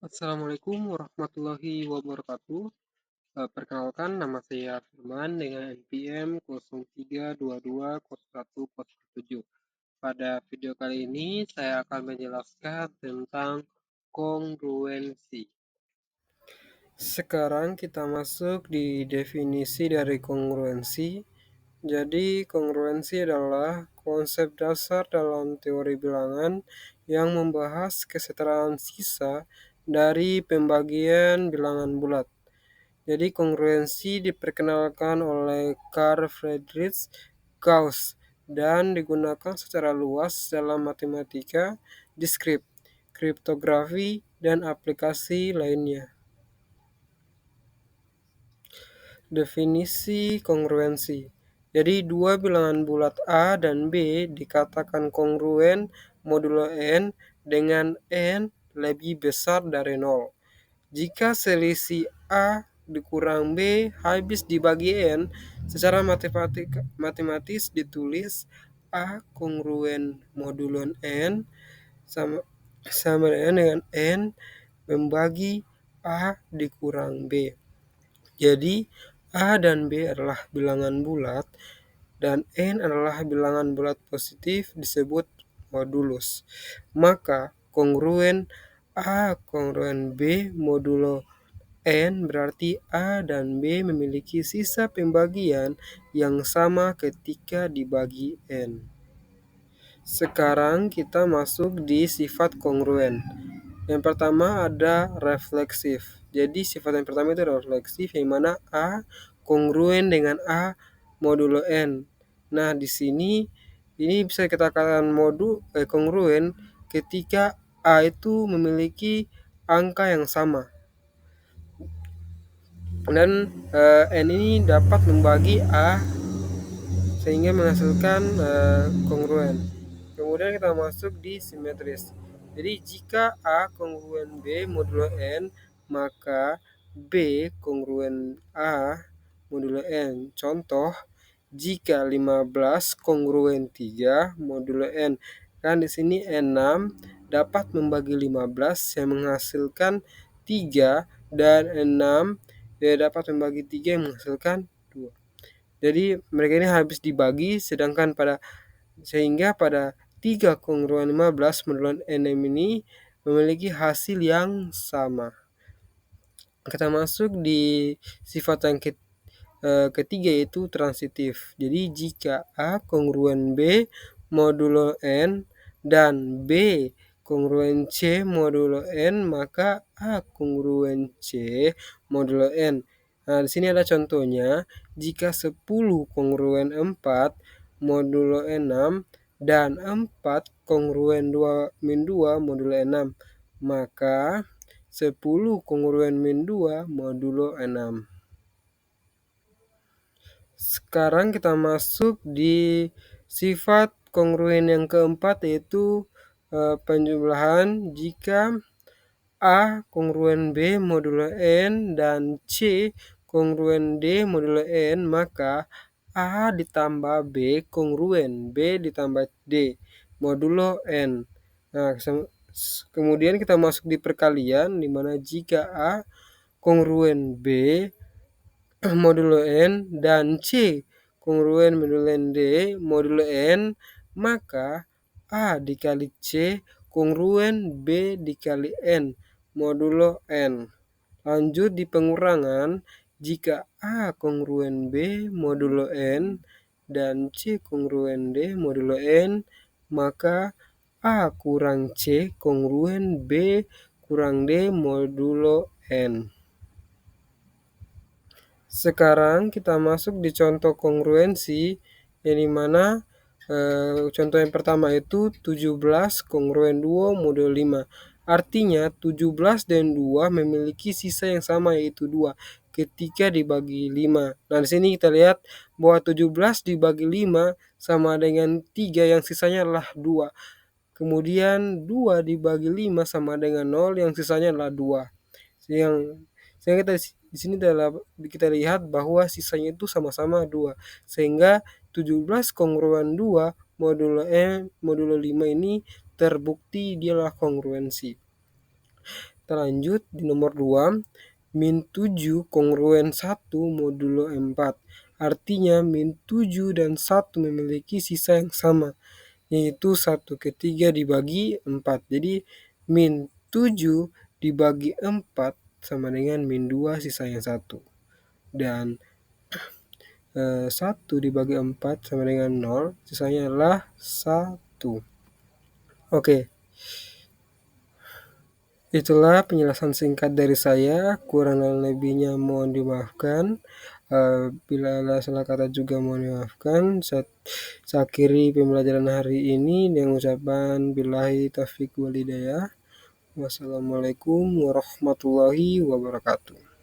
Assalamualaikum warahmatullahi wabarakatuh. Perkenalkan, nama saya Firman dengan NPM 03220107. Pada video kali ini, saya akan menjelaskan tentang kongruensi. Sekarang kita masuk di definisi dari kongruensi. Jadi, kongruensi adalah konsep dasar dalam teori bilangan yang membahas kesetaraan sisa dari pembagian bilangan bulat. Jadi, kongruensi diperkenalkan oleh Carl Friedrich Gauss dan digunakan secara luas dalam matematika diskrit, kriptografi, dan aplikasi lainnya. Definisi kongruensi. Jadi, dua bilangan bulat A dan B dikatakan kongruen modulo N dengan N lebih besar dari 0. Jika selisih A dikurang B habis dibagi N, secara matematis ditulis A kongruen modulo N sama dengan N membagi A dikurang B. Jadi, A dan B adalah bilangan bulat dan N adalah bilangan bulat positif disebut modulus. Maka kongruen A kongruen B modulo N berarti A dan B memiliki sisa pembagian yang sama ketika dibagi N. Sekarang kita masuk di sifat kongruen. Yang pertama ada refleksif. Jadi sifat yang pertama itu refleksif, yang mana A kongruen dengan A modulo N. Nah, di sini ini bisa kita katakan kongruen ketika A itu memiliki angka yang sama. Dan N ini dapat membagi A sehingga menghasilkan kongruen. Kemudian kita masuk di simetris. Jadi jika A kongruen B modulo N, maka B kongruen A modulo N. Contoh, jika 15 kongruen 3 modulo N. Kan di sini N6 dapat membagi 15 yang menghasilkan 3 dan N6 dapat membagi 3 yang menghasilkan 2. Jadi mereka ini habis dibagi sehingga pada 3 kongruen 15 modulo N6 ini memiliki hasil yang sama. Kita masuk di sifat yang ketiga yaitu transitif. Jadi jika A kongruen B modulo N dan B kongruen C modulo N, maka A kongruen C modulo N. Nah, di sini ada contohnya, jika 10 kongruen 4 modulo 6 dan 4 kongruen 2 modulo 6, maka 10 kongruen min 2 modulo 6. Sekarang kita masuk di sifat kongruen yang keempat yaitu penjumlahan. Jika A kongruen B modulo N dan C kongruen D modulo N, maka A ditambah B kongruen B ditambah D modulo N. Nah, kemudian kita masuk di perkalian, di mana jika A kongruen B modulo N dan C kongruen modulo D modulo N, maka A dikali C kongruen B dikali N modulo N. Lanjut di pengurangan, jika A kongruen B modulo N dan C kongruen D modulo N, maka A kurang C kongruen B kurang D modulo N. Sekarang kita masuk di contoh kongruensi, yang dimana contoh yang pertama itu 17 kongruen 2 modulo 5. Artinya 17 dan 2 memiliki sisa yang sama yaitu 2 ketika dibagi 5. Nah, di sini kita lihat bahwa 17 dibagi 5 sama dengan 3 yang sisanya adalah 2. Kemudian 2 dibagi 5 sama dengan 0 yang sisanya adalah 2. Sehingga di sini kita lihat bahwa sisanya itu sama-sama 2. Sehingga 17 kongruen 2 modulo 5 ini terbukti dialah kongruensi. Kita lanjut di nomor 2, min 7 kongruen 1 modulo 4. Artinya min 7 dan 1 memiliki sisa yang sama, yaitu 1/3 dibagi 4. Jadi min 7 dibagi 4 sama dengan min 2 sisa yang 1. Dan 1 dibagi 4 sama dengan 0, sisanya adalah 1. Oke. Itulah penjelasan singkat dari saya, kurang dan lebihnya mohon dimaafkan. Bila ada salah kata juga mohon dimaafkan. Saya akhiri pembelajaran hari ini dengan ucapan billahi taufiq wal hidayah. Wassalamualaikum warahmatullahi wabarakatuh.